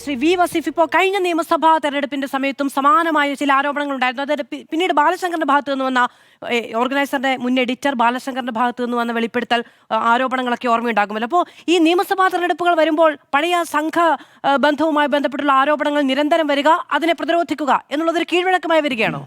Shri V Wasif, ഇപ്പോൾ കഴിഞ്ഞ നിയമസഭാ തെരഞ്ഞെടുപ്പിന്റെ സമയത്തും സമാനമായ ചില ആരോപണങ്ങൾ ഉണ്ടായിരുന്നു. അതായത് പിന്നീട് ബാലശങ്കറിന്റെ ഭാഗത്തു നിന്ന് വന്ന ഓർഗനൈസറുടെ മുൻ എഡിറ്റർ ബാലശങ്കറിന്റെ ഭാഗത്തു നിന്ന് വന്ന വെളിപ്പെടുത്തൽ ആരോപണങ്ങളൊക്കെ ഓർമ്മയുണ്ടാകുമല്ലോ. അപ്പോൾ ഈ നിയമസഭാ തെരഞ്ഞെടുപ്പുകൾ വരുമ്പോൾ പഴയ സംഘ ബന്ധവുമായി ബന്ധപ്പെട്ടുള്ള ആരോപണങ്ങൾ നിരന്തരം വരിക, അതിനെ പ്രതിരോധിക്കുക എന്നുള്ളതൊരു കീഴ്വഴക്കമായി വരികയാണോ?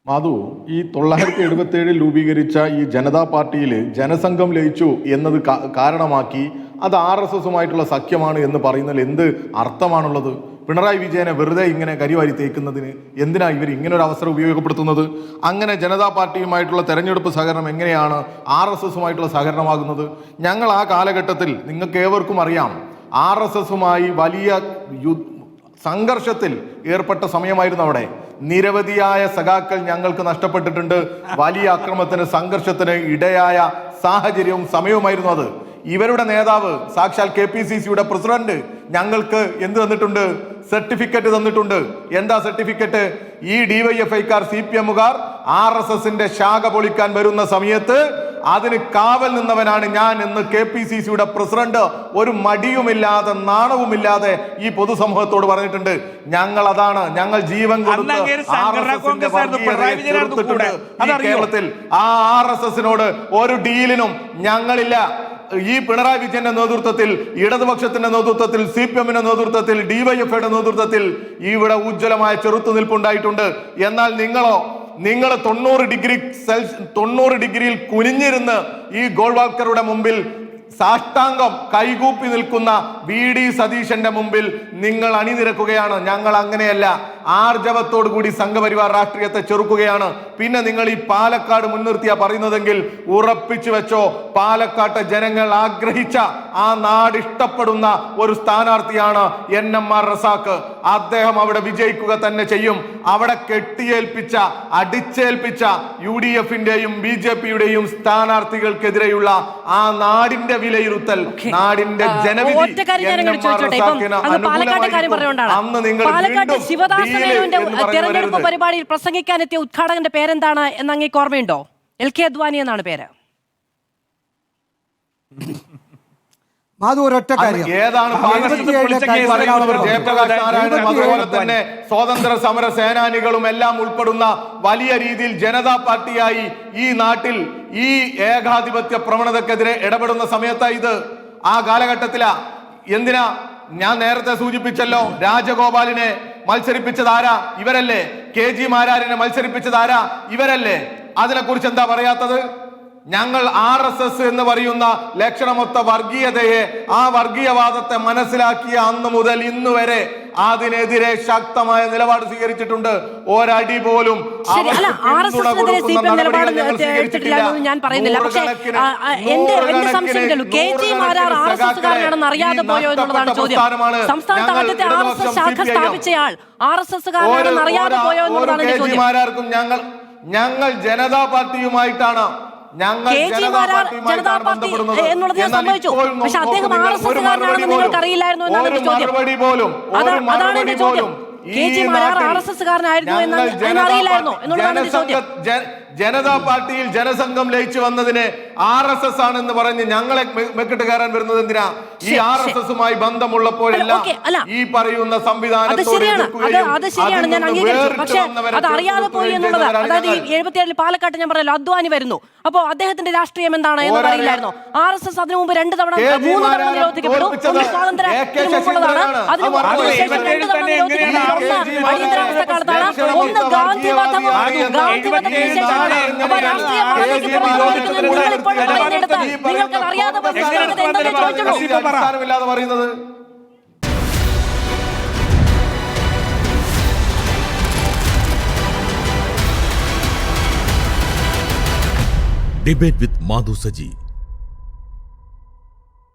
മാധു, ഈ 977 രൂപീകരിച്ച ഈ ജനതാ പാർട്ടിയിൽ ജനസംഘം ലയിച്ചു എന്നത് കാരണമാക്കി അത് RSSുമായിട്ടുള്ള സഖ്യമാണ് എന്ന് പറയുന്നതിൽ എന്ത് അർത്ഥമാണുള്ളത്? പിണറായി വിജയനെ വെറുതെ ഇങ്ങനെ കരിവാരി തേക്കുന്നതിന് എന്തിനാ ഇവർ ഇങ്ങനൊരു അവസരം ഉപയോഗപ്പെടുത്തുന്നത്? അങ്ങനെ ജനതാ പാർട്ടിയുമായിട്ടുള്ള തെരഞ്ഞെടുപ്പ് സഹകരണം എങ്ങനെയാണ് RSSുമായിട്ടുള്ള സഹകരണമാകുന്നത്? ഞങ്ങൾ ആ കാലഘട്ടത്തിൽ നിങ്ങൾക്ക് ഏവർക്കും അറിയാം, RSSുമായി വലിയ സംഘർഷത്തിൽ ഏർപ്പെട്ട സമയമായിരുന്നു. അവിടെ നിരവധിയായ സഖാക്കൾ ഞങ്ങൾക്ക് നഷ്ടപ്പെട്ടിട്ടുണ്ട്. വലിയ അക്രമത്തിന്, സംഘർഷത്തിന് ഇടയായ സാഹചര്യവും സമയവുമായിരുന്നു അത്. ഇവരുടെ നേതാവ് സാക്ഷാൽ KPCCയുടെ പ്രസിഡന്റ് ഞങ്ങൾക്ക് എന്ത് തന്നിട്ടുണ്ട്? സർട്ടിഫിക്കറ്റ് തന്നിട്ടുണ്ട്. എന്താ സർട്ടിഫിക്കറ്റ്? ഈ DYFIക്കാർ CPMകാർ RSSന്റെ ശാഖ പൊളിക്കാൻ വരുന്ന സമയത്ത് അതിന് കാവൽ നിന്നവനാണ് ഞാൻ എന്ന് KPCCയുടെ പ്രസിഡന്റ് ഒരു മടിയുമില്ലാതെ നാണവുമില്ലാതെ ഈ പൊതുസമൂഹത്തോട് പറഞ്ഞിട്ടുണ്ട്. ഞങ്ങൾ അതാണ്, ഞങ്ങൾ ജീവൻ കൊടുത്ത് കേരളത്തിൽ ആ RSSനോട് ഒരു ഡീലിനും ഞങ്ങളില്ല. ഈ പിണറായി വിജയന്റെ നേതൃത്വത്തിൽ, ഇടതുപക്ഷത്തിന്റെ നേതൃത്വത്തിൽ, CPMന്റെ നേതൃത്വത്തിൽ, DYFIയുടെ നേതൃത്വത്തിൽ ഇവിടെ ഉജ്ജ്വലമായ ചെറുത്തുനിൽപ്പുണ്ടായിട്ടുണ്ട്. എന്നാൽ നിങ്ങൾ 90 ഡിഗ്രിയിൽ കുനിഞ്ഞിരുന്ന് ഈ ഗോൾവാൾക്കറുടെ മുമ്പിൽ സാഷ്ടാംഗം കൈകൂപ്പി നിൽക്കുന്ന VD സതീശന്റെ മുമ്പിൽ നിങ്ങൾ അണിനിരക്കുകയാണ്. ഞങ്ങൾ അങ്ങനെയല്ല, ആർജവത്തോടു കൂടി സംഘപരിവാർ രാഷ്ട്രീയത്തെ ചെറുക്കുകയാണ്. പിന്നെ നിങ്ങൾ ഈ പാലക്കാട് മുൻനിർത്തിയാ പറയുന്നതെങ്കിൽ ഉറപ്പിച്ചു വെച്ചോ, പാലക്കാട്ടെ ജനങ്ങൾ ആഗ്രഹിച്ച ആ നാട് ഇഷ്ടപ്പെടുന്ന ഒരു സ്ഥാനാർത്ഥിയാണ് NMR റസാഖ്. അദ്ദേഹം അവിടെ വിജയിക്കുക തന്നെ ചെയ്യും. അവിടെ കെട്ടിയേൽപ്പിച്ച, അടിച്ചേൽപ്പിച്ച UDFന്റെയും BJPയുടെയും സ്ഥാനാർത്ഥികൾക്കെതിരെയുള്ള ആ നാടിന്റെ വിലയിരുത്തൽ, നാടിന്റെ ജനവിധി അന്ന് നിങ്ങൾ തെരഞ്ഞെടുപ്പ് പരിപാടിയിൽ പ്രസംഗിക്കാനെത്തിയ ഉദ്ഘാടകന്റെ പേരെന്താണ് എന്ന് അങ്ങേക്ക് ഓർമ്മയുണ്ടോ? LK അദ്വാനി എന്നാണ് പേര്. ഏതാണ് ജയപ്രകാശ് നാരായണനും അതുപോലെ തന്നെ സ്വാതന്ത്ര്യ സമര സേനാനികളും എല്ലാം ഉൾപ്പെടുന്ന വലിയ രീതിയിൽ ജനതാ പാർട്ടിയായി ഈ നാട്ടിൽ ഈ ഏകാധിപത്യ പ്രവണതക്കെതിരെ ഇടപെടുന്ന സമയത്തായത് ആ കാലഘട്ടത്തിലാ. എന്തിനാ? ഞാൻ നേരത്തെ സൂചിപ്പിച്ചല്ലോ, രാജഗോപാലിനെ മത്സരിപ്പിച്ചതാരാ? ഇവരല്ലേ. KG മാരാരിനെ മത്സരിപ്പിച്ചതാരാ? ഇവരല്ലേ. അതിനെക്കുറിച്ച് എന്താ പറയാത്തത്? ഞങ്ങൾ RSS എന്ന് പറയുന്ന ലക്ഷണമൊത്ത വർഗീയതയെ, ആ വർഗീയവാദത്തെ മനസ്സിലാക്കിയ അന്ന് മുതൽ ഇന്ന് വരെ അതിനെതിരെ ശക്തമായ നിലപാട് സ്വീകരിച്ചിട്ടുണ്ട്. ഒരടി പോലും ഞാൻ പറയുന്നില്ല. പക്ഷേ എന്റെ സംശയം KG മാരാർ RSSകാരനാണെന്ന് അറിയാതെ പോയോ എന്നുള്ളതാണ് ചോദ്യം. സംസ്ഥാനത്ത് ആദ്യത്തെ RSS ശാഖ സ്ഥാപിച്ചയാൾ RSSകാരനാണെന്ന് അറിയാതെ പോയോ എന്നുള്ളതാണ് എന്റെ ചോദ്യം. മാരാർക്കും ഞങ്ങൾ ജനതാ പാർട്ടിയുമായിട്ടാണ് ജനതാ പാർട്ടി എന്നുള്ളത് ഞാൻ സമ്മതിച്ചു. പക്ഷെ അദ്ദേഹം RSSകാരനാണെന്ന് നിങ്ങൾക്ക് അറിയില്ലായിരുന്നു എന്നാണ് എന്റെ ചോദ്യം. അതാണ് എന്റെ ചോദ്യം. KG മാരാർ RSSകാരനായിരുന്നു എന്ന് അറിയില്ലായിരുന്നു എന്നുള്ളതാണ് എന്റെ ചോദ്യം. ജനതാ പാർട്ടിയിൽ ജനസംഘം ലയിച്ചു വന്നതിന് RSS ആണെന്ന് പറഞ്ഞ് ഞങ്ങളെ മെക്കിട്ട് കയറാൻ വരുന്നത് എന്തിനാ? ഈ RSSുമായി ബന്ധമുള്ളപ്പോഴെല്ലാം ഈ പറയുന്ന അത് ശരിയാണ്. ഞാൻ അംഗീകരിച്ചു. പക്ഷെ അത് അറിയാതെ പോയി എന്നുള്ളത്, അതായത് ഈ 77 പാലക്കാട്ട് ഞാൻ പറഞ്ഞല്ലോ അദ്വാനി വരുന്നു. അപ്പോ അദ്ദേഹത്തിന്റെ രാഷ്ട്രീയം എന്താണ് എന്ന് അറിയില്ലായിരുന്നു. RSS അതിനു മുമ്പ് 3 തവണ നിരോധിക്കപ്പെട്ടു. സ്വാതന്ത്ര്യമുള്ളതാണ്. അടിയന്തരാവസ്ഥ കാലത്താണ്. ഒന്ന് ഗാന്ധിവധത്തിന് ശേഷമാണ്. അപ്പൊ രാഷ്ട്രീയ പാർട്ടിക്ക് നിങ്ങൾ ഇപ്പോഴും പറയുന്നിടത്ത് നിങ്ങൾക്ക് അറിയാതെ പറയുന്നത് Debate with Madhu Saji.